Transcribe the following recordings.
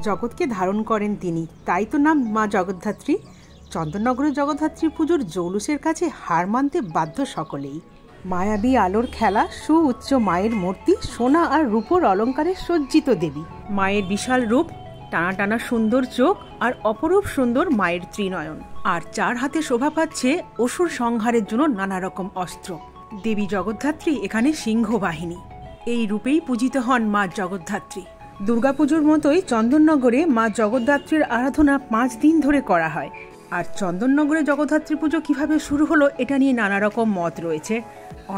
জগৎকে ধারণ করেন তিনি, তাই তো নাম মা জগদ্ধাত্রী। চন্দননগরের জগদ্ধাত্রী পুজোর জৌলুসের কাছে হার মানতে বাধ্য সকলেই। মায়াবী আলোর খেলা, সুউচ্চ মায়ের মূর্তি, সোনা আর রূপোর অলঙ্কারে সজ্জিত দেবী। মায়ের বিশাল রূপ, টানা টানা সুন্দর চোখ আর অপরূপ সুন্দর মায়ের ত্রিনয়ন। আর চার হাতে শোভা পাচ্ছে অসুর সংহারের জন্য নানা রকম অস্ত্র। দেবী জগদ্ধাত্রী এখানে সিংহ বাহিনী। এই রূপেই পূজিত হন মা জগদ্ধাত্রী। দুর্গাপুজোর মতোই চন্দননগরে মা জগদ্ধাত্রীর আরাধনা 5 দিন ধরে করা হয়। আর চন্দননগরে জগদ্ধাত্রী পুজো কিভাবে শুরু হলো এটা নিয়ে নানা রকম মত রয়েছে।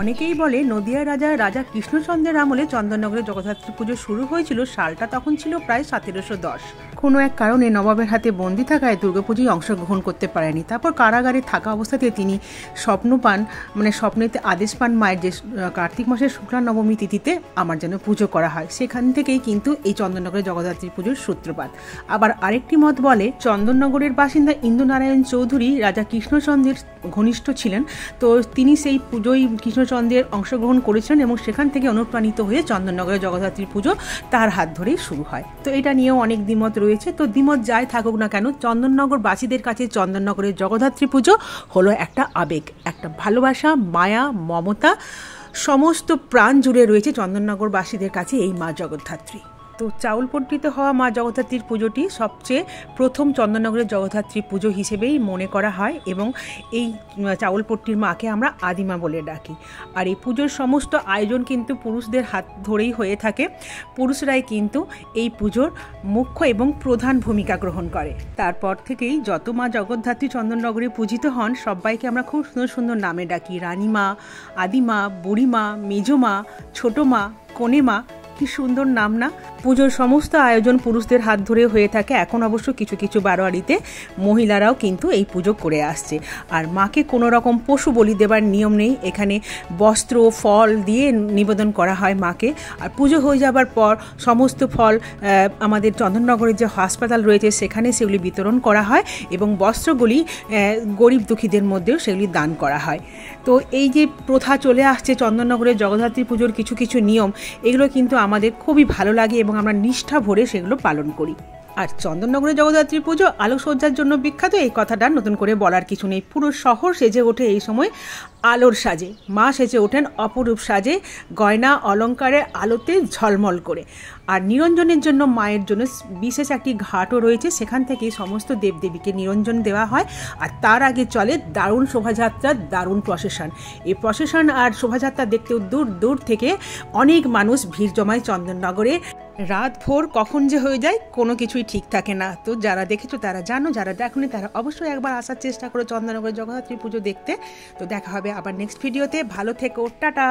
অনেকেই বলে নদিয়ার রাজা কৃষ্ণচন্দ্রের আমলে চন্দননগরে জগদ্ধাত্রী পুজো শুরু হয়েছিল। সালটা তখন ছিল প্রায় 1710। কোনো এক কারণে নবাবের হাতে বন্দি থাকায় দুর্গাপুজোয় অংশগ্রহণ করতে পারেনি। তারপর কারাগারে থাকা অবস্থাতে তিনি স্বপ্ন পান, স্বপ্নেতে আদেশ পান মায়ের যে কার্তিক মাসের শুক্লা নবমী তিথিতে আমার যেন পুজো করা হয়। সেখান থেকেই কিন্তু এই চন্দননগরে জগদ্ধাত্রী পুজোর সূত্রপাত। আবার আরেকটি মত বলে চন্দননগরের বাসিন্দা ইন্দুনারায়ণ চৌধুরী রাজা কৃষ্ণচন্দ্রের ঘনিষ্ঠ ছিলেন, তো তিনি সেই পুজোয় কৃষ্ণচন্দ্রের অংশগ্রহণ করেছিলেন এবং সেখান থেকে অনুপ্রাণিত হয়ে চন্দননগরে জগদ্ধাত্রী পুজো তার হাত ধরেই শুরু হয়। তো এটা নিয়েও অনেক দ্বিমত রয়েছে। তো দ্বিমত যাই থাকুক না কেন, চন্দননগর বাসীদের কাছে চন্দননগরের জগদ্ধাত্রী পুজো হলো একটা আবেগ, একটা ভালোবাসা, মায়া, মমতা, সমস্ত প্রাণ জুড়ে রয়েছে চন্দননগর বাসীদের কাছে এই মা জগদ্ধাত্রী। তো চাউলপট্টিতে হওয়া মা জগদ্ধাত্রীর পুজোটি সবচেয়ে প্রথম চন্দননগরের জগদ্ধাত্রী পুজো হিসেবেই মনে করা হয় এবং এই চাউলপট্টির মাকে আমরা আদিমা বলে ডাকি। আর এই পুজোর সমস্ত আয়োজন কিন্তু পুরুষদের হাত ধরেই হয়ে থাকে। পুরুষরাই কিন্তু এই পুজোর মুখ্য এবং প্রধান ভূমিকা গ্রহণ করে। তারপর থেকেই যত মা জগদ্ধাত্রী চন্দননগরে পূজিত হন সবাইকে আমরা খুব সুন্দর সুন্দর নামে ডাকি। রানীমা, আদিমা, বুড়িমা, মেজমা, ছোটো মা, কনে মা, কি সুন্দর নাম না। পুজোর সমস্ত আয়োজন পুরুষদের হাত ধরে হয়ে থাকে। এখন অবশ্য কিছু কিছু বারোয়ারিতে মহিলারাও কিন্তু এই পুজো করে আসছে। আর মাকে কোনো রকম পশু বলি দেবার নিয়ম নেই। এখানে বস্ত্র, ফল দিয়ে নিবেদন করা হয় মাকে। আর পুজো হয়ে যাবার পর সমস্ত ফল আমাদের চন্দননগরের যে হাসপাতাল রয়েছে সেখানে সেগুলি বিতরণ করা হয় এবং বস্ত্রগুলি গরিব দুঃখীদের মধ্যেও সেগুলি দান করা হয়। তো এই যে প্রথা চলে আসছে চন্দননগরের জগদ্ধাত্রী পুজোর কিছু কিছু নিয়ম, এগুলো কিন্তু আমাদের খুবই ভালো লাগে এবং আমরা নিষ্ঠা ভরে সেগুলো পালন করি। আর চন্দননগরের জগদ্ধাত্রী পুজো আলোকসজ্জার জন্য বিখ্যাত, এই কথাটা নতুন করে বলার কিছু নেই। পুরো শহর সেজে ওঠে এই সময় আলোর সাজে। মা সেজে ওঠেন অপরূপ সাজে, গয়না অলঙ্কারের আলোতে ঝলমল করে। আর নিরঞ্জনের জন্য মায়ের জন্য বিশেষ একটি ঘাটও রয়েছে, সেখান থেকে সমস্ত দেবদেবীকে নিরঞ্জন দেওয়া হয়। আর তার আগে চলে দারুণ শোভাযাত্রা, দারুণ প্রসেশন। এই প্রসেশন আর শোভাযাত্রা দেখতেও দূর দূর থেকে অনেক মানুষ ভিড় জমায় চন্দননগরে। রাত ভোর কখন যে হয়ে যায় কোনো কিছুই ঠিক থাকে না। তো যারা দেখেছো তারা জানো, যারা দেখোনি তারা অবশ্যই একবার আসার চেষ্টা করো চন্দননগরের জগদ্ধাত্রী পুজো দেখতে। তো দেখা হবে আবার নেক্সট ভিডিওতে। ভালো থেকো, টাটা।